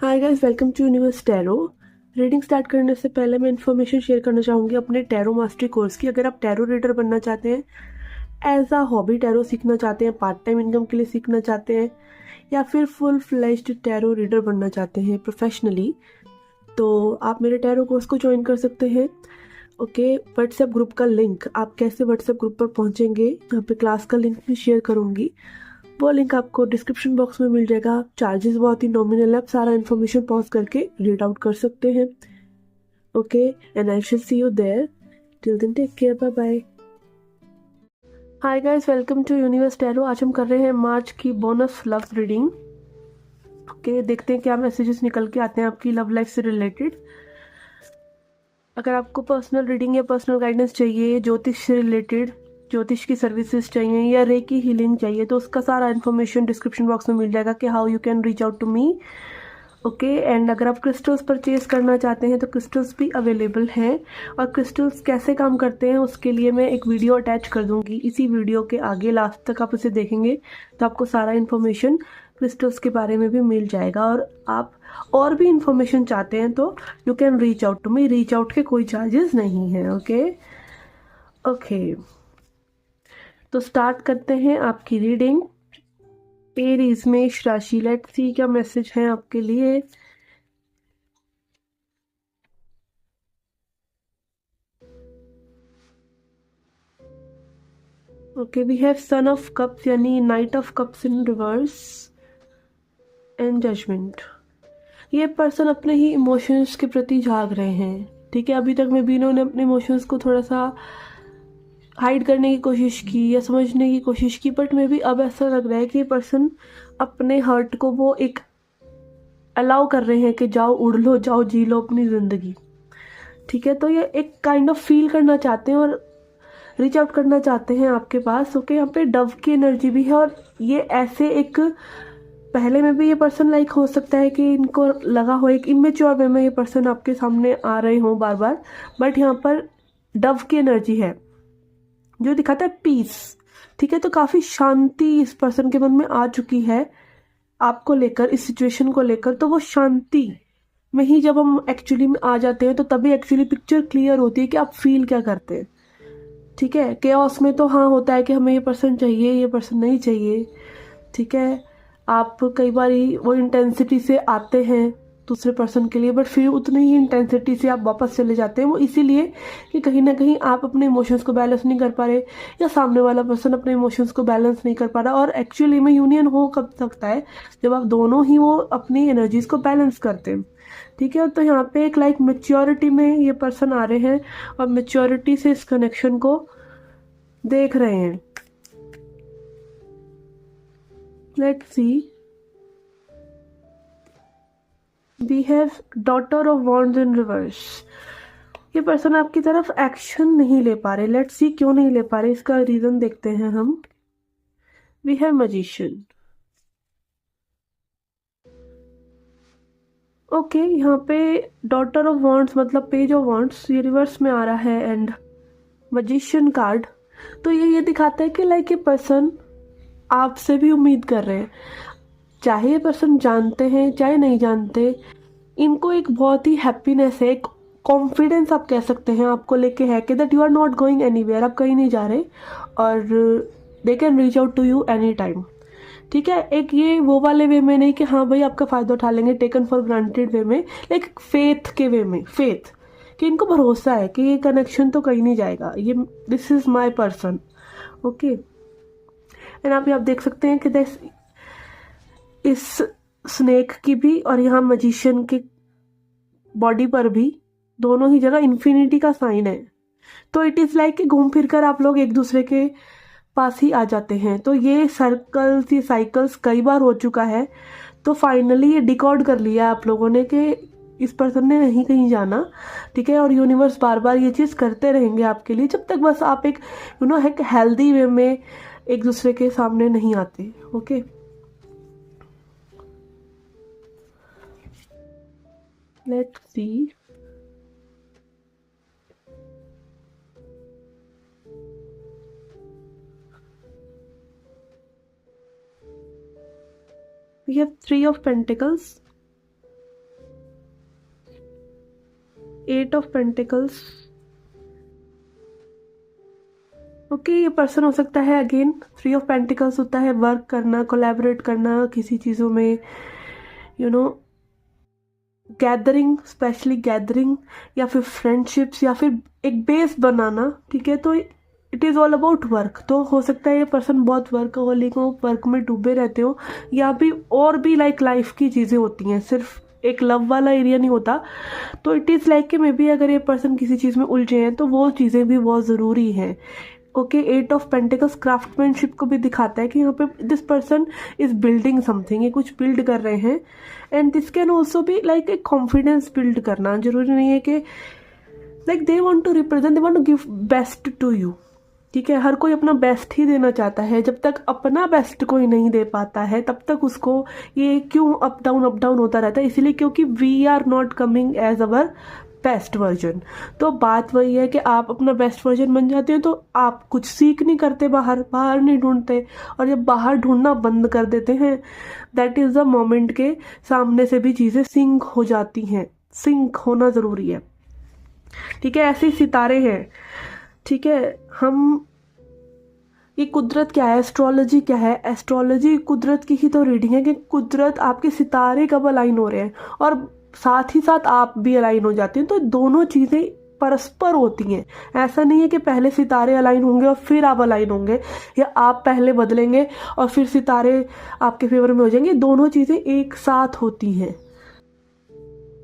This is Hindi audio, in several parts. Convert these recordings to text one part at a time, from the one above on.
Hi guys, welcome to universe tarot. Reading start करने से पहले मैं इन्फॉर्मेशन शेयर करना चाहूँगी अपने टैरो मास्टरी कोर्स की। अगर आप टैरो रीडर बनना चाहते हैं, एज अ हॉबी टैरो सीखना चाहते हैं, पार्ट टाइम इनकम के लिए सीखना चाहते हैं, या फिर फुल फ्लेज्ड टैरो रीडर बनना चाहते हैं प्रोफेशनली, तो आप मेरे टैरो कोर्स को ज्वाइन कर सकते हैं। ओके, व्हाट्सएप ग्रुप का लिंक, आप कैसे व्हाट्सएप ग्रुप पर पहुँचेंगे, यहाँ पे क्लास का लिंक भी शेयर करूँगी। वो लिंक आपको डिस्क्रिप्शन बॉक्स में मिल जाएगा। चार्जेस बहुत ही नॉमिनल है, आप सारा इन्फॉर्मेशन पॉज करके रीड आउट कर सकते हैं। Okay, and I will see you there. Till then take care, bye bye. Hi guys, welcome to universe tarot. आज हम कर रहे हैं मार्च की बोनस लव रीडिंग। ओके, देखते हैं क्या मैसेजेस निकल के आते हैं आपकी लव लाइफ से रिलेटेड। अगर आपको पर्सनल रीडिंग या पर्सनल गाइडेंस चाहिए, ज्योतिष से रिलेटेड, ज्योतिष की सर्विसेज चाहिए या रेकी हीलिंग चाहिए, तो उसका सारा इन्फॉर्मेशन डिस्क्रिप्शन बॉक्स में मिल जाएगा कि how you can reach out to me. Okay, and अगर आप क्रिस्टल्स परचेज करना चाहते हैं तो क्रिस्टल्स भी अवेलेबल हैं। और क्रिस्टल्स कैसे काम करते हैं उसके लिए मैं एक वीडियो अटैच कर दूंगी इसी वीडियो के आगे। लास्ट तक आप उसे देखेंगे तो आपको सारा इन्फॉर्मेशन क्रिस्टल्स के बारे में भी मिल जाएगा। और आप और भी इन्फॉर्मेशन चाहते हैं तो you can reach out to me. Reach out के कोई चार्जेस नहीं हैं। ओके ओके, तो स्टार्ट करते हैं आपकी रीडिंग। एरीज मेष राशि, लेट्स सी क्या मैसेज है आपके लिए। Okay, we have son of cups यानी knight of cups in reverse and judgement. ये पर्सन अपने ही इमोशंस के प्रति जाग रहे हैं। ठीक है, अभी तक में भी इन्होंने अपने इमोशंस को थोड़ा सा हाइड करने की कोशिश की या समझने की कोशिश की, बट मे भी अब ऐसा लग रहा है कि ये पर्सन अपने हर्ट को वो एक अलाउ कर रहे हैं कि जाओ उड़ लो, जाओ जी लो अपनी ज़िंदगी। ठीक है, तो ये एक काइंड ऑफ फील करना चाहते हैं और रीच आउट करना चाहते हैं आपके पास। ओके, यहाँ पे डव की एनर्जी भी है। और ये ऐसे एक पहले में भी ये पर्सन लाइक हो सकता है कि इनको लगा हो एक इमेच्योर वे में ये पर्सन आपके सामने आ रहे हो बार बार, बट यहाँ पर डव की एनर्जी है जो दिखाता है पीस। ठीक है, तो काफी शांति इस पर्सन के मन में आ चुकी है आपको लेकर, इस सिचुएशन को लेकर। तो वो शांति में ही जब हम एक्चुअली में आ जाते हैं तो तभी एक्चुअली पिक्चर क्लियर होती है कि आप फील क्या करते हैं। ठीक है, केओस में तो हाँ होता है कि हमें ये पर्सन चाहिए, ये पर्सन नहीं चाहिए। ठीक है, आप कई बार वो इंटेंसिटी से आते हैं दूसरे पर्सन के लिए, बट फिर उतनी ही इंटेंसिटी से आप वापस चले जाते हैं। वो इसीलिए कि कहीं ना कहीं आप अपने इमोशंस को बैलेंस नहीं कर पा रहे, या सामने वाला पर्सन अपने इमोशंस को बैलेंस नहीं कर पा रहा। और एक्चुअली में यूनियन हो कब सकता है, जब आप दोनों ही वो अपनी एनर्जीज को बैलेंस करते हैं। ठीक है, तो यहाँ पे एक लाइक मेच्योरिटी में ये पर्सन आ रहे हैं और मेच्योरिटी से इस कनेक्शन को देख रहे हैं। Let's see, we have daughter of wands in reverse. ये पर्सन आपकी तरफ एक्शन नहीं ले पा रहे। लेट्स सी क्यों नहीं ले पा रहे, इसका रीजन देखते हैं हम। We have magician. ओके, यहाँ पे डॉटर ऑफ वॉन्ड्स मतलब पेज ऑफ वॉन्ड्स ये रिवर्स में आ रहा है, एंड मैजिशियन कार्ड। तो ये दिखाता है कि लाइक ये पर्सन आपसे भी उम्मीद कर रहे हैं, चाहे ये पर्सन जानते हैं चाहे नहीं जानते। इनको एक बहुत ही हैप्पीनेस है, एक कॉन्फिडेंस आप कह सकते हैं आपको लेके है कि that you are not going anywhere, आप कहीं नहीं जा रहे, और they can reach out to you any time. ठीक है, एक ये वो वाले वे में नहीं कि हाँ भाई आपका फायदा उठा लेंगे, टेकन फॉर ग्रांटेड वे में, लाइक फेथ के वे में, फेथ कि इनको भरोसा है कि ये कनेक्शन तो कहीं नहीं जाएगा, ये this is my person. Okay, and आप देख सकते हैं कि दिस इस स्नेक की भी और यहाँ मजिशियन के बॉडी पर भी दोनों ही जगह इन्फिनिटी का साइन है। तो इट इज लाइक कि घूम फिर कर आप लोग एक दूसरे के पास ही आ जाते हैं। तो ये सर्कल्स, ये साइकिल्स कई बार हो चुका है। तो फाइनली ये डिकॉर्ड कर लिया आप लोगों ने कि इस पर्सन ने नहीं कहीं जाना। ठीक है, और यूनिवर्स बार बार ये चीज़ करते रहेंगे आपके लिए, जब तक बस आप एक एक हेल्दी वे में एक दूसरे के सामने नहीं आते। Okay, let's see, we have 3 of Pentacles, 8 of pentacles. Okay, ये पर्सन हो सकता है अगेन 3 ऑफ पेंटिकल्स होता है वर्क करना, कोलैबोरेट करना किसी चीज़ों में, you know gathering, specially gathering या फिर फ्रेंडशिप्स या फिर एक बेस बनाना, ठीक है। तो it is all about work. तो हो सकता है ये पर्सन बहुत वर्कहोलिक हो, वर्क में डूबे रहते हो, या भी और भी लाइफ की चीज़ें होती हैं, सिर्फ एक लव वाला एरिया नहीं होता। तो इट इज़ लाइक कि मे बी अगर ये पर्सन किसी चीज़ में उलझे हैं तो वो चीज़ें भी बहुत ज़रूरी हैं। ओके, 8 ऑफ पेंटिकल्स क्राफ्टमैनशिप को भी दिखाता है कि यहाँ पे this person is building something, ये कुछ बिल्ड कर रहे हैं। एंड दिस कैन ऑल्सो भी लाइक एक कॉन्फिडेंस बिल्ड करना। जरूरी नहीं है कि like they want to represent, they want to give best to you, ठीक है। हर कोई अपना बेस्ट ही देना चाहता है। जब तक अपना बेस्ट कोई नहीं दे पाता है तब तक उसको ये क्यों अप डाउन होता रहता है, इसीलिए क्योंकि we are not coming as our best version. तो बात वही है कि आप अपना बेस्ट वर्जन बन जाते हो तो आप कुछ सीख नहीं करते, बाहर नहीं ढूंढते। और जब बाहर ढूंढना बंद कर देते हैं, दैट इज़ द मोमेंट के सामने से भी चीज़ें सिंक हो जाती हैं। सिंक होना ज़रूरी है, ठीक है। ऐसे सितारे हैं, ठीक है। हम ये कुदरत क्या है, एस्ट्रोलॉजी क्या है? एस्ट्रोलॉजी कुदरत की ही तो रीडिंग है कि कुदरत, आपके सितारे कब अलाइन हो रहे हैं और साथ ही साथ आप भी अलाइन हो जाते हैं। तो दोनों चीज़ें परस्पर होती हैं। ऐसा नहीं है कि पहले सितारे अलाइन होंगे और फिर आप अलाइन होंगे, या आप पहले बदलेंगे और फिर सितारे आपके फेवर में हो जाएंगे। दोनों चीज़ें एक साथ होती हैं,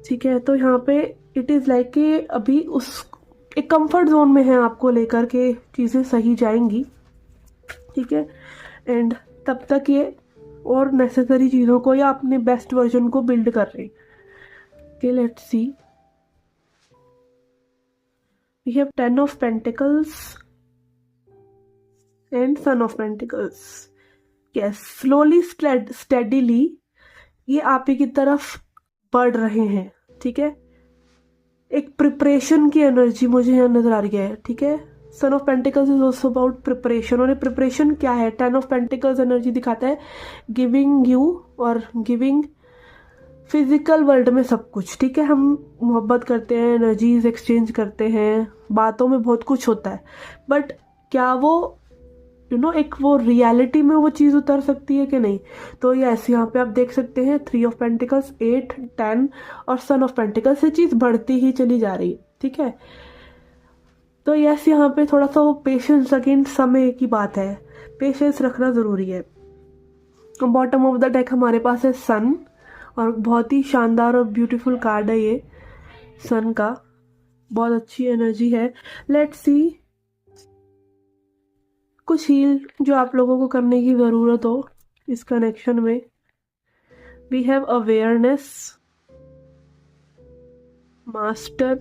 ठीक है। तो यहाँ पे इट इज़ लाइक कि अभी उस एक कंफर्ट जोन में है आपको लेकर के चीज़ें सही जाएंगी, ठीक है। एंड तब तक ये और नेसेसरी चीज़ों को या अपने बेस्ट वर्जन को बिल्ड कर रहे हैं। Okay, let's see. We have 10 of Pentacles and Son of Pentacles. Yes, slowly, steadily ये आप ही की तरफ बढ़ रहे हैं, ठीक है। एक प्रिपरेशन की एनर्जी मुझे यहाँ नजर आ रही है, ठीक है। Son of pentacles is also about preparation. और ये प्रिपरेशन क्या है? 10 ऑफ पेंटिकल्स एनर्जी दिखाता है गिविंग यू और गिविंग फिजिकल वर्ल्ड में सब कुछ, ठीक है। हम मोहब्बत करते हैं, एनर्जीज एक्सचेंज करते हैं, बातों में बहुत कुछ होता है, बट क्या वो एक वो रियलिटी में वो चीज़ उतर सकती है कि नहीं? तो ये ऐसे यहाँ पे आप देख सकते हैं 3 ऑफ पेंटिकल्स, 8, 10 और सन ऑफ पेंटिकल्स, ये चीज़ बढ़ती ही चली जा रही है, ठीक है। तो यस, यहाँ पे थोड़ा सा वो पेशेंस, अगेन समय की बात है, पेशेंस रखना ज़रूरी है। बॉटम ऑफ द डेक हमारे पास है सन, और बहुत ही शानदार और ब्यूटीफुल कार्ड है ये सन का, बहुत अच्छी एनर्जी है। लेट्स सी कुछ हील जो आप लोगों को करने की ज़रूरत हो इस कनेक्शन में। We have awareness, master,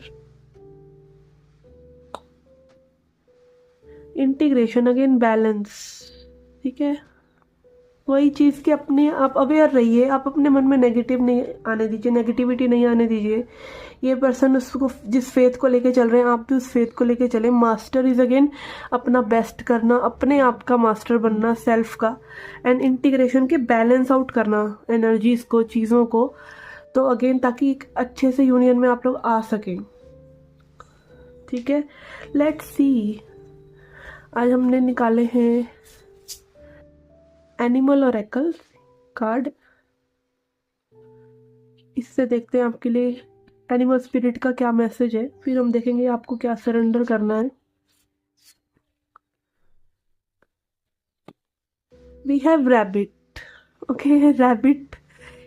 integration, again balance, ठीक है। वही चीज़ कि अपने आप अवेयर रहिए, आप अपने मन में नेगेटिव नहीं आने दीजिए, नेगेटिविटी नहीं आने दीजिए। ये पर्सन उसको जिस फेथ को लेके चल रहे हैं, आप भी उस फेथ को लेके चले। मास्टर इज अगेन अपना बेस्ट करना, अपने आप का मास्टर बनना, सेल्फ का। एंड इंटीग्रेशन के बैलेंस आउट करना एनर्जीज को, चीज़ों को, तो अगेन ताकि एक अच्छे से यूनियन में आप लोग आ सकें, ठीक है। लेट्स सी, आज हमने निकाले हैं एनिमल ऑरेकल कार्ड। इससे देखते हैं आपके लिए एनिमल स्पिरिट का क्या मैसेज है, फिर हम देखेंगे आपको क्या सरेंडर करना है। We have rabbit. Okay, rabbit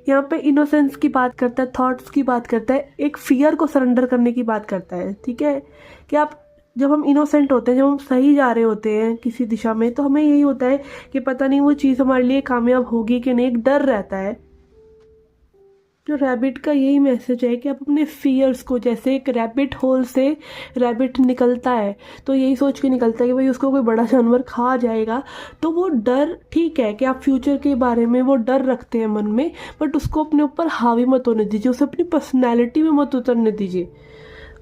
यहाँ पे इनोसेंस की बात करता है, थॉट्स की बात करता है, एक फियर को सरेंडर करने की बात करता है, ठीक है। कि आप जब हम इनोसेंट होते हैं, जब हम सही जा रहे होते हैं किसी दिशा में, तो हमें यही होता है कि पता नहीं वो चीज़ हमारे लिए कामयाब होगी कि नहीं, एक डर रहता है। जो रैबिट का यही मैसेज है कि आप अपने फियर्स को, जैसे एक रैबिट होल से रैबिट निकलता है तो यही सोच के निकलता है कि भाई उसको कोई बड़ा जानवर खा जाएगा, तो वो डर, ठीक है कि आप फ्यूचर के बारे में वो डर रखते हैं मन में, बट उसको अपने ऊपर हावी मत होने दीजिए, उसे अपनी पर्सनैलिटी में मत उतरने दीजिए।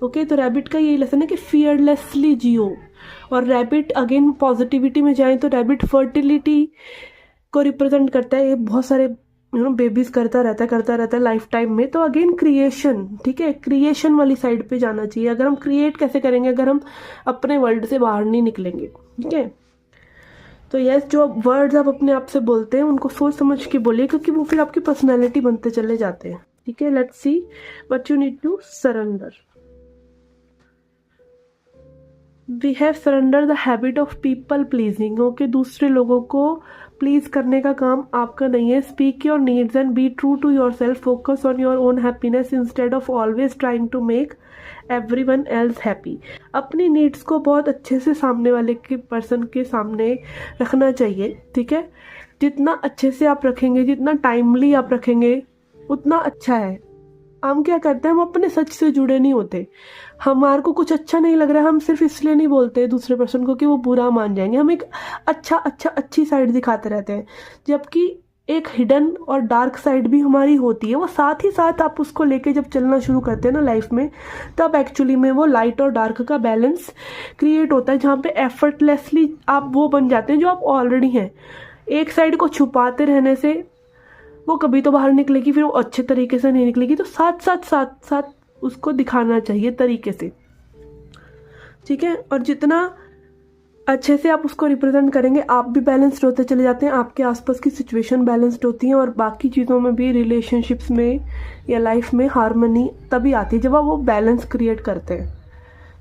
ओके, तो रैबिट का यही लेसन है कि फियरलेसली जियो। और रैबिट अगेन पॉजिटिविटी में जाएं तो रैबिट फर्टिलिटी को रिप्रेजेंट करता है। ये बहुत सारे बेबीज करता रहता है लाइफ टाइम में। तो अगेन क्रिएशन, ठीक है, क्रिएशन वाली साइड पे जाना चाहिए। अगर हम क्रिएट कैसे करेंगे, अगर हम अपने वर्ल्ड से बाहर नहीं निकलेंगे, ठीक है। तो यस, जो वर्ड्स आप अपने आप से बोलते हैं उनको सोच समझ के बोलिए, क्योंकि वो फिर आपकी पर्सनैलिटी बनते चले जाते हैं, ठीक है। Let's see what you need to surrender. We have surrender the habit of people pleasing. Okay, दूसरे लोगों को प्लीज करने का काम आपका नहीं है। Speak your needs and be true to your self. Focus on your own happiness instead of always trying to make everyone else happy. अपनी नीड्स को बहुत अच्छे से सामने वाले के पर्सन के सामने रखना चाहिए, ठीक है। जितना अच्छे से आप रखेंगे, जितना टाइमली आप रखेंगे, उतना अच्छा है। हम क्या करते हैं, हम अपने सच से जुड़े नहीं होते। हमारे को कुछ अच्छा नहीं लग रहा है, हम सिर्फ इसलिए नहीं बोलते दूसरे पर्सन को कि वो बुरा मान जाएंगे। हम एक अच्छी साइड दिखाते रहते हैं, जबकि एक हिडन और डार्क साइड भी हमारी होती है। वो साथ ही साथ आप उसको लेके जब चलना शुरू करते हैं ना लाइफ में, तब एक्चुअली में वो लाइट और डार्क का बैलेंस क्रिएट होता है, जहाँ पे एफर्टलेसली आप वो बन जाते हैं जो आप ऑलरेडी हैं। एक साइड को छुपाते रहने से वो कभी तो बाहर निकलेगी, फिर वो अच्छे तरीके से नहीं निकलेगी। तो साथ उसको दिखाना चाहिए तरीके से, ठीक है। और जितना अच्छे से आप उसको रिप्रेजेंट करेंगे, आप भी बैलेंस्ड होते चले जाते हैं, आपके आसपास की सिचुएशन बैलेंस्ड होती है, और बाकी चीज़ों में भी, रिलेशनशिप्स में या लाइफ में हार्मनी तभी आती है जब आप वो बैलेंस क्रिएट करते हैं,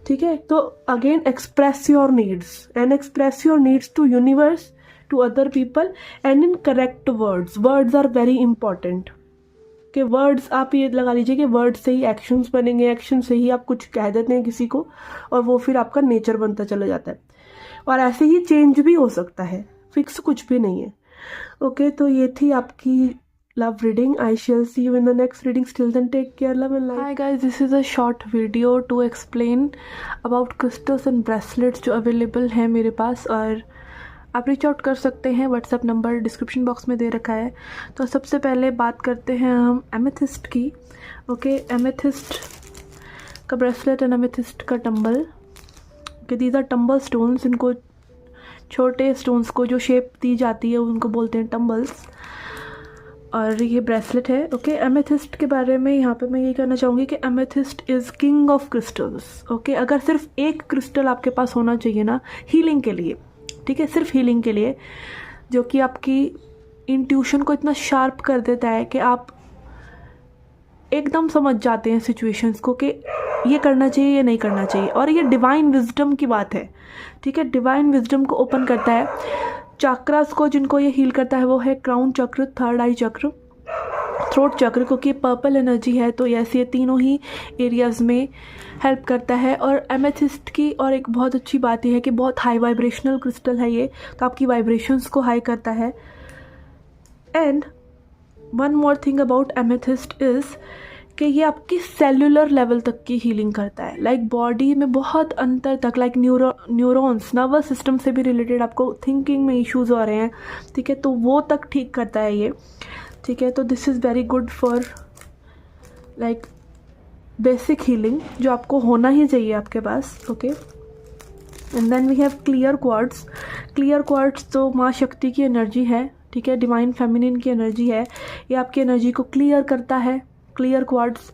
ठीक है। तो again express your needs and express your needs to universe, to other people and in correct words. Words are very important. कि वर्ड्स, आप ये लगा लीजिए कि वर्ड से ही एक्शंस बनेंगे, एक्शन से ही आप कुछ कह देते हैं किसी को, और वो फिर आपका नेचर बनता चला जाता है। और ऐसे ही चेंज भी हो सकता है, फिक्स कुछ भी नहीं है। ओके, तो ये थी आपकी love reading. I shall see you in the next reading. Till then, take care, love and light. Hi guys, this is a short video to explain about crystals and bracelets जो available हैं मेरे पास, और आप रीच आउट कर सकते हैं। व्हाट्सएप नंबर डिस्क्रिप्शन बॉक्स में दे रखा है। तो सबसे पहले बात करते हैं हम एमेथिस्ट की। ओके, एमेथिस्ट का ब्रेसलेट एंड एमेथिस्ट का tumble. Okay, these are tumble stones. इनको, छोटे स्टोन्स को जो शेप दी जाती है उनको बोलते हैं टंबल्स, और ये ब्रेसलेट है। ओके, एमेथिस्ट के बारे में यहाँ पे मैं ये कहना चाहूँगी कि amethyst is king of crystals. Okay, अगर सिर्फ एक क्रिस्टल आपके पास होना चाहिए ना हीलिंग के लिए, ठीक है, सिर्फ हीलिंग के लिए, जो कि आपकी इंट्यूशन को इतना शार्प कर देता है कि आप एकदम समझ जाते हैं सिचुएशंस को कि ये करना चाहिए, ये नहीं करना चाहिए। और ये डिवाइन विजडम की बात है, ठीक है। डिवाइन विजडम को ओपन करता है। चक्रास को जिनको ये हील करता है वो है क्राउन चक्र, थर्ड आई चक्र, थ्रोट चक्र, क्योंकि पर्पल एनर्जी है, तो ऐसे ये तीनों ही एरियाज़ में हेल्प करता है। और एमेथिस्ट की और एक बहुत अच्छी बात यह है कि बहुत हाई वाइब्रेशनल क्रिस्टल है ये, तो आपकी वाइब्रेशंस को हाई करता है। And one more thing about amethyst is कि ये आपकी सेल्यूलर लेवल तक की हीलिंग करता है, लाइक बॉडी में बहुत अंतर तक, लाइक न्यूरॉन्स, नर्वस सिस्टम से भी रिलेटेड आपको थिंकिंग में इश्यूज़ हो रहे हैं, ठीक है, तो वो तक ठीक करता है ये, ठीक है। तो this is very good for like basic healing जो आपको होना ही चाहिए आपके पास। Okay, and then we have clear quartz. Clear quartz तो माँ शक्ति की एनर्जी है, ठीक है, डिवाइन फेमिनिन की एनर्जी है। ये आपकी एनर्जी को क्लियर करता है, क्लियर क्वार्ट्स,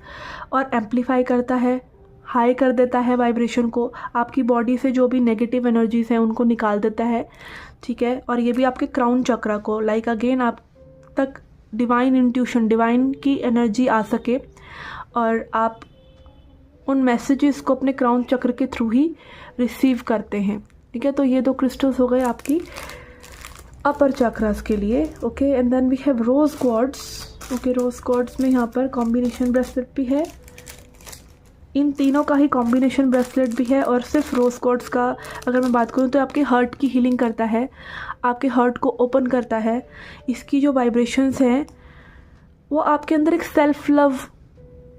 और एम्पलीफाई करता है, हाई कर देता है वाइब्रेशन को, आपकी बॉडी से जो भी नेगेटिव एनर्जीज हैं उनको निकाल देता है, ठीक है। और ये भी आपके क्राउन चक्रा को, लाइक अगेन आप तक डिवाइन इंट्यूशन, डिवाइन की एनर्जी आ सके, और आप उन मैसेजेस को अपने क्राउन चक्र के थ्रू ही रिसीव करते हैं, ठीक है। तो ये दो क्रिस्टल्स हो गए आपकी अपर चक्रास के लिए। Okay, and then we have rose quartz. Okay, rose quartz में यहाँ पर कॉम्बिनेशन ब्रेसलेट भी है, इन तीनों का ही कॉम्बिनेशन ब्रेसलेट भी है। और सिर्फ रोज क्वार्ट्स का अगर मैं बात करूँ तो आपके हार्ट की हीलिंग करता है, आपके हार्ट को ओपन करता है। इसकी जो वाइब्रेशंस हैं वो आपके अंदर एक सेल्फ लव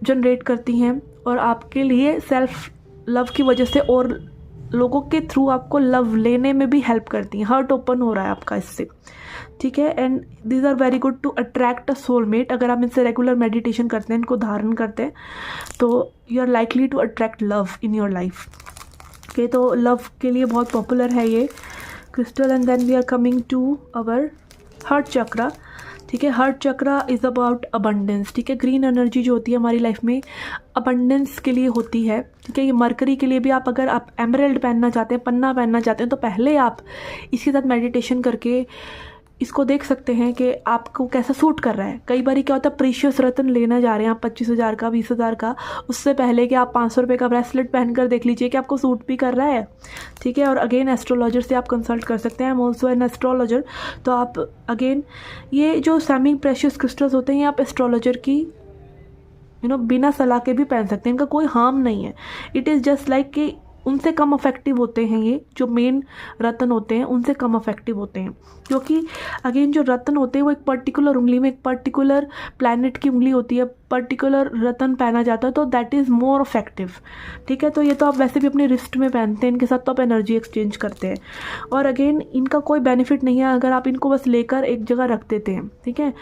जनरेट करती हैं, और आपके लिए सेल्फ लव की वजह से और लोगों के थ्रू आपको लव लेने में भी हेल्प करती हैं। हार्ट ओपन हो रहा है आपका इससे, ठीक है। And these are very good to attract a soulmate. अगर आप इनसे रेगुलर मेडिटेशन करते हैं, इनको धारण करते हैं, तो you are likely to attract love in your life. Okay, तो लव के लिए बहुत पॉपुलर है ये crystal. And then we are coming to our heart chakra, ठीक है। Heart chakra is about abundance, ठीक है। ग्रीन एनर्जी जो होती है हमारी लाइफ में अबंडेंस के लिए होती है, ठीक है। ये मरकरी के लिए भी, आप अगर आप एमराल्ड पहनना चाहते हैं, पन्ना पहनना चाहते हैं, तो पहले आप इसके साथ मेडिटेशन करके इसको देख सकते हैं कि आपको कैसा सूट कर रहा है। कई बार क्या होता है, प्रीशियस रत्न लेना जा रहे हैं आप 25,000 का, 20,000 का, उससे पहले कि आप 500 रुपये का ब्रेसलेट पहनकर देख लीजिए कि आपको सूट भी कर रहा है, ठीक है। और अगेन एस्ट्रोलॉजर से आप कंसल्ट कर सकते हैं, I am also an astrologer. तो आप अगेन ये जो सेमी प्रेशियस क्रिस्टल्स होते हैं, ये आप एस्ट्रोलॉजर की बिना सलाह के भी पहन सकते हैं, इनका कोई हार्म नहीं है। इट इज़ जस्ट लाइक कि उनसे कम अफेक्टिव होते हैं, ये जो मेन रत्न होते हैं उनसे कम अफेक्टिव होते हैं, क्योंकि अगेन जो रत्न होते हैं वो एक पर्टिकुलर उंगली में, एक पर्टिकुलर प्लैनेट की उंगली होती है, पर्टिकुलर रत्न पहना जाता है, तो दैट इज़ मोर अफेक्टिव, ठीक है। तो ये तो आप वैसे भी अपने रिस्ट में पहनते हैं, इनके साथ तो आप एनर्जी एक्सचेंज करते हैं, और अगेन इनका कोई बेनिफिट नहीं है अगर आप इनको बस लेकर एक जगह रख देते हैं, ठीक है।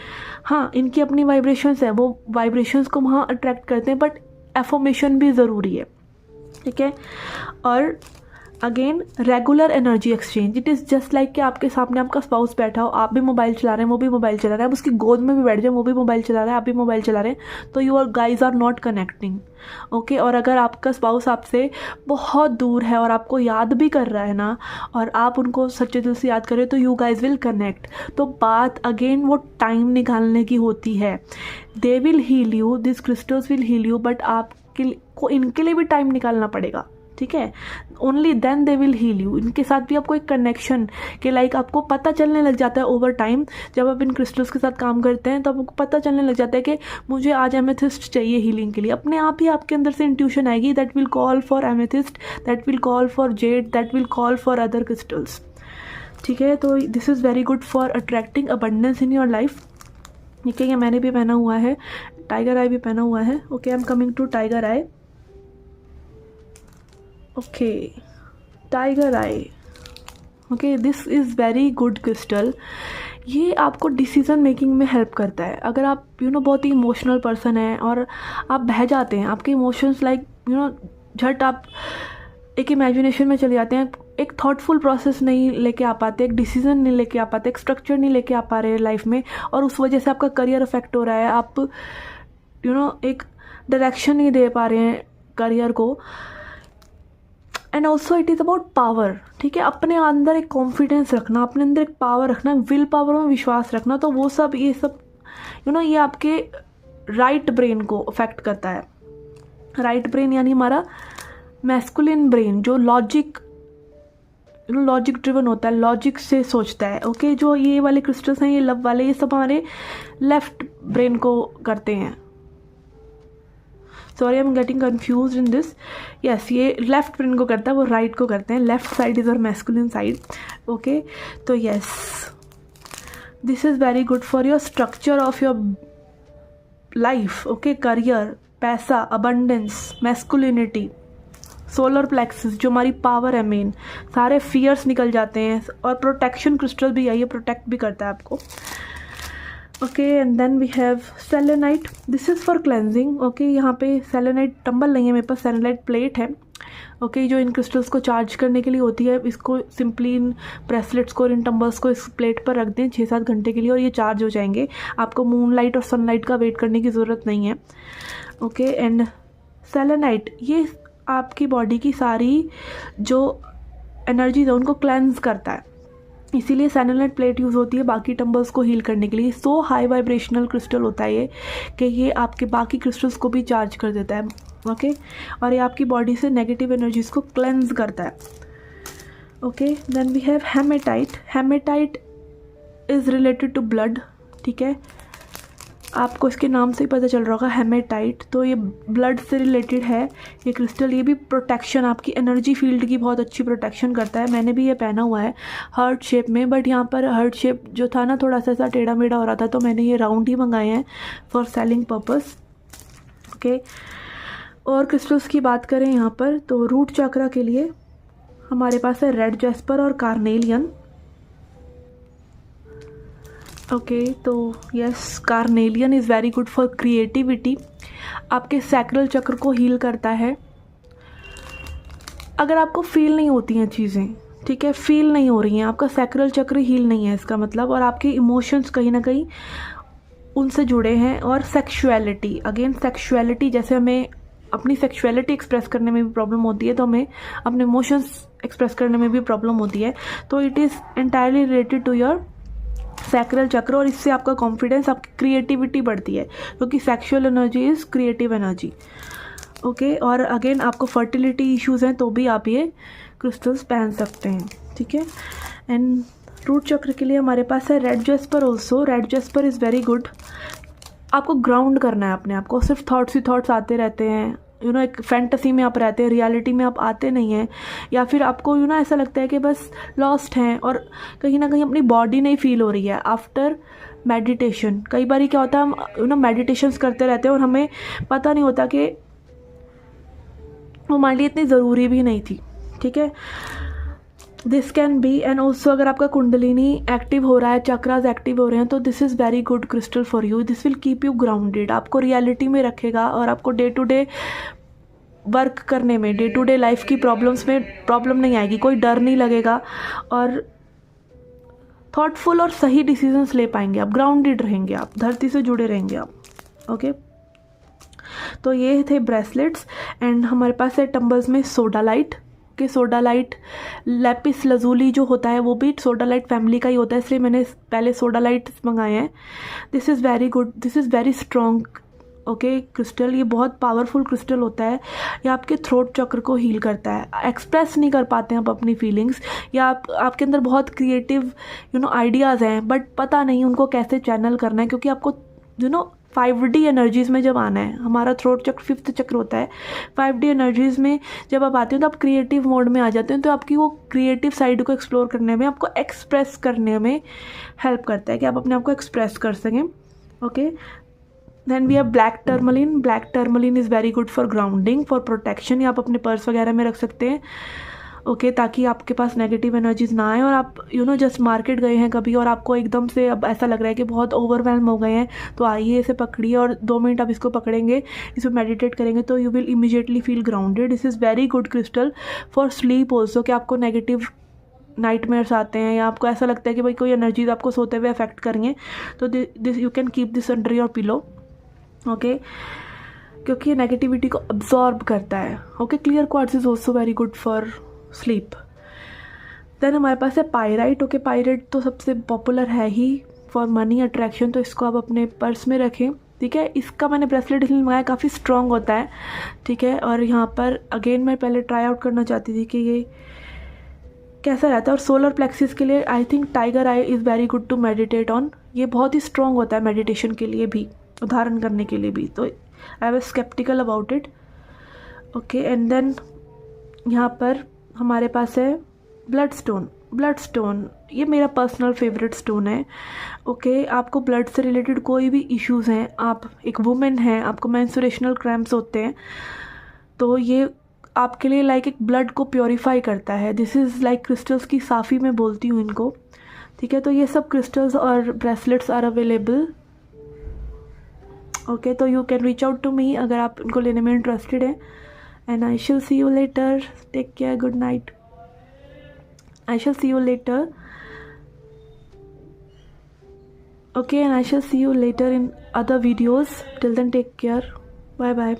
हाँ, इनकी अपनी वाइब्रेशंस है, वो वाइब्रेशंस को वहाँ अट्रैक्ट करते हैं, बट एफर्मेशन भी ज़रूरी है, ठीक है। और again regular energy exchange, it is just like कि आपके सामने आपका स्पाउस बैठा हो, आप भी मोबाइल चला रहे हैं, वो भी मोबाइल चला रहा है, आप उसकी गोद में भी बैठ जाए, वो भी मोबाइल चला रहा है, आप भी मोबाइल चला रहे हैं, तो you are guys are not connecting, okay. और अगर आपका स्पाउस आपसे बहुत दूर है और आपको याद भी कर रहा है ना, और आप उनको सच्चे दिल से याद करें, तो यू गाइज विल कनेक्ट। तो बात अगेन वो टाइम निकालने की होती है। They will heal you, this crystals will heal you, but आपको इनके लिए भी टाइम निकालना पड़ेगा, ठीक है। Only then they will heal you. इनके साथ भी आपको एक कनेक्शन के लाइक आपको पता चलने लग जाता है ओवर टाइम, जब आप इन क्रिस्टल्स के साथ काम करते हैं तो आपको पता चलने लग जाता है कि मुझे आज एमेथिस्ट चाहिए हीलिंग के लिए। अपने आप ही आपके अंदर से इंट्यूशन आएगी, that will call for amethyst, that will call for Z, that will call for other crystals, ठीक है। तो this is very good for attracting abundance in your life, ठीक है। ये मैंने भी पहना हुआ है, टाइगर आई भी पहना हुआ है, okay. I am coming to tiger eye, okay. Tiger eye, okay, this is very good crystal. ये आपको डिसीज़न मेकिंग में हेल्प करता है। अगर आप बहुत ही इमोशनल पर्सन है और आप बह जाते हैं, आपके इमोशंस लाइक झट आप एक इमेजिनेशन में चले जाते हैं, एक थॉटफुल प्रोसेस नहीं लेके आ पाते, एक डिसीजन नहीं लेके आ पाते, एक स्ट्रक्चर नहीं लेके आ पा रहे लाइफ में, और उस वजह से आपका करियर अफेक्ट हो रहा है, आप एक डायरेक्शन नहीं दे पा रहे हैं करियर को। And also it is about power, ठीक है। अपने अंदर एक कॉन्फिडेंस रखना, अपने अंदर एक पावर रखना, विल पावर में विश्वास रखना, तो वो सब ये सब ये आपके राइट ब्रेन को अफेक्ट करता है। राइट ब्रेन यानी हमारा मैस्कुलिन ब्रेन, जो लॉजिक ड्रिवन होता है, लॉजिक से सोचता है, ओके। जो ये वाले क्रिस्टल्स हैं, ये लव वाले, ये सब हमारे लेफ्ट ब्रेन को करते हैं। Sorry, I am getting confuse in this. Yes, ये लेफ्ट ब्रेन को करता है, वो राइट को करते हैं। लेफ्ट साइड इज़ और मैस्कुलिन साइड, ओके। तो yes, this is very good for your structure of your life, okay. Career, पैसा, अबंडेंस, मैस्कुलिनिटी, सोलर प्लेक्सस जो हमारी पावर है मेन, सारे फियर्स निकल जाते हैं। और प्रोटेक्शन क्रिस्टल भी है, ये प्रोटेक्ट भी करता है आपको, okay. And then we have selenite, this is for cleansing, okay. यहाँ पे सेलेनाइट टंबल नहीं है मेरे पास, सेलेनाइट प्लेट है, ओके, जो इन क्रिस्टल्स को चार्ज करने के लिए होती है। इसको सिंपली इन ब्रेसलेट्स को और इन टंबल्स को इस प्लेट पर रख दें 6-7 घंटे के लिए, और ये चार्ज हो जाएंगे। आपको मूनलाइट और सनलाइट का वेट करने की ज़रूरत नहीं है, ओके। एंड सेलेनाइट ये आपकी बॉडी की सारी जो एनर्जीज है उनको क्लेंस करता है, इसीलिए सेलेनाइट प्लेट यूज़ होती है बाकी टंबल्स को हील करने के लिए। सो हाई वाइब्रेशनल क्रिस्टल होता है ये कि ये आपके बाकी क्रिस्टल्स को भी चार्ज कर देता है, ओके। और ये आपकी बॉडी से नेगेटिव एनर्जीज को क्लेंस करता है, okay. Then we have hematite. Hematite is related to blood, ठीक है। आपको इसके नाम से ही पता चल रहा होगा, हेमेटाइट। तो ये ब्लड से रिलेटेड है ये क्रिस्टल। ये भी प्रोटेक्शन, आपकी एनर्जी फील्ड की बहुत अच्छी प्रोटेक्शन करता है। मैंने भी ये पहना हुआ है हार्ट शेप में, बट यहाँ पर हार्ट शेप जो था ना थोड़ा सा ऐसा टेढ़ा मेढ़ा हो रहा था, तो मैंने ये राउंड ही मंगाए हैं फॉर सेलिंग पर्पस, ओके। और क्रिस्टल्स की बात करें यहाँ पर, तो रूट चक्रा के लिए हमारे पास है रेड जैस्पर और कार्नेलियन, ओके। तो yes, carnelian is very good for creativity, आपके सैक्रल चक्र को हील करता है। अगर आपको फील नहीं होती हैं चीज़ें, ठीक है, फील नहीं हो रही हैं, आपका सैक्रल चक्र हील नहीं है इसका मतलब, और आपके इमोशंस कहीं ना कहीं उनसे जुड़े हैं। और सेक्सुअलिटी, अगेन सेक्सुअलिटी, जैसे हमें अपनी सेक्सुअलिटी एक्सप्रेस करने में भी प्रॉब्लम होती है, तो हमें अपने इमोशंस एक्सप्रेस करने में भी प्रॉब्लम होती है। तो it is entirely related to your sacral chakra, और इससे आपका कॉन्फिडेंस, आपकी क्रिएटिविटी बढ़ती है, क्योंकि sexual energy is creative energy. Okay, और अगेन आपको फर्टिलिटी इश्यूज़ हैं तो भी आप ये क्रिस्टल्स पहन सकते हैं, ठीक है। एंड रूट चक्र के लिए हमारे पास है red Jasper also. Red Jasper is very good. आपको ग्राउंड करना है अपने आप को, सिर्फ थॉट्स ही थॉट्स आते रहते हैं, एक फैंटेसी में आप रहते हैं, रियलिटी में आप आते नहीं हैं, या फिर आपको ऐसा लगता है कि बस लॉस्ट हैं और कहीं ना कहीं अपनी बॉडी नहीं फील हो रही है आफ्टर मेडिटेशन। कई बार क्या होता है, हम मेडिटेशंस करते रहते हैं और हमें पता नहीं होता कि वो हमारे लिए इतनी ज़रूरी भी नहीं थी, ठीक है। This can be, and also अगर आपका कुंडलिनी एक्टिव हो रहा है, चक्रास एक्टिव हो रहे हैं, तो this is very good crystal for you. This will keep you grounded, आपको रियलिटी में रखेगा और आपको डे टू डे वर्क करने में, डे टू डे लाइफ की प्रॉब्लम्स में प्रॉब्लम नहीं आएगी, कोई डर नहीं लगेगा, और थॉटफुल और सही डिसीजंस ले पाएंगे आप, ग्राउंडेड रहेंगे आप, धरती से जुड़े रहेंगे आप। ओके, तो ये थे ब्रेसलेट्स। एंड हमारे पास है टम्बल्स में सोडालाइट के, सोडालाइट लैपिस लजूली जो होता है वो भी सोडालाइट फैमिली का ही होता है, इसलिए मैंने पहले सोडालाइट मंगाए हैं। This is very good, this is very strong okay crystal. ये बहुत पावरफुल क्रिस्टल होता है, ये आपके थ्रोट चक्र को हील करता है। एक्सप्रेस नहीं कर पाते हैं आप अपनी फीलिंग्स, या आपके अंदर बहुत क्रिएटिव आइडियाज़ हैं, बट पता नहीं उनको कैसे चैनल करना है, क्योंकि आपको 5D एनर्जीज़ में जब आना है, हमारा थ्रोट चक्र 5th चक्र होता है, 5D एनर्जीज़ में जब आप आते हो तो आप क्रिएटिव मोड में आ जाते हैं, तो आपकी वो क्रिएटिव साइड को एक्सप्लोर करने में, आपको एक्सप्रेस करने में हेल्प करता है कि आप अपने आप को एक्सप्रेस कर सकें। Okay, then we have black tourmaline. Black tourmaline is very good for grounding, for protection, या आप अपने पर्स वगैरह में रख सकते हैं, ओके, ताकि आपके पास नेगेटिव एनर्जीज ना आए। और आप जस्ट मार्केट गए हैं कभी और आपको एकदम से अब ऐसा लग रहा है कि बहुत ओवरवेलम हो गए हैं, तो आइए इसे पकड़िए और 2 मिनट आप इसको पकड़ेंगे, इस पर मेडिटेट करेंगे, तो you will immediately feel grounded. This is very good crystal for sleep also, कि आपको नेगेटिव नाइटमेयर्स आते हैं, या आपको ऐसा लगता है कि भाई कोई एनर्जीज आपको सोते हुए अफेक्ट करेंगे, तो this you can keep this under your pillow, okay, क्योंकि ये नेगेटिविटी को अब्जॉर्ब करता है। Okay, clear quartz is also very good for sleep. Then हमारे पास है पायराइट। ओके, पायराइट तो सबसे पॉपुलर है ही फॉर मनी अट्रैक्शन, तो इसको आप अपने पर्स में रखें, ठीक है। इसका मैंने ब्रेसलेट इसलिए मंगाया, काफ़ी स्ट्रॉन्ग होता है, ठीक है। और यहाँ पर अगेन मैं पहले ट्राई आउट करना चाहती थी कि ये कैसा रहता है। और सोलर प्लेक्सिस के लिए I think tiger eye is very good to meditate on, ये बहुत ही स्ट्रॉन्ग होता है मेडिटेशन के लिए भी, उदाहरण करने के लिए भी, तो I was sceptical about it. Okay, and then यहाँ पर हमारे पास है ब्लड स्टोन। ब्लड स्टोन ये मेरा पर्सनल फेवरेट स्टोन है। ओके, आपको ब्लड से रिलेटेड कोई भी इश्यूज़ हैं, आप एक वुमेन हैं, आपको मेंस्ट्रुएशनल क्रैम्प्स होते हैं, तो ये आपके लिए लाइक एक ब्लड को प्योरीफाई करता है। दिस इज़ लाइक क्रिस्टल्स की साफ़ी मैं बोलती हूँ इनको, ठीक है। तो ये सब क्रिस्टल्स और ब्रेसलेट्स आर अवेलेबल, ओके, तो you can reach out to me अगर आप इनको लेने में इंटरेस्टेड हैं। And I shall see you later. Take care. Good night. I shall see you later. Okay, and I shall see you later in other videos. Till then, take care. Bye bye.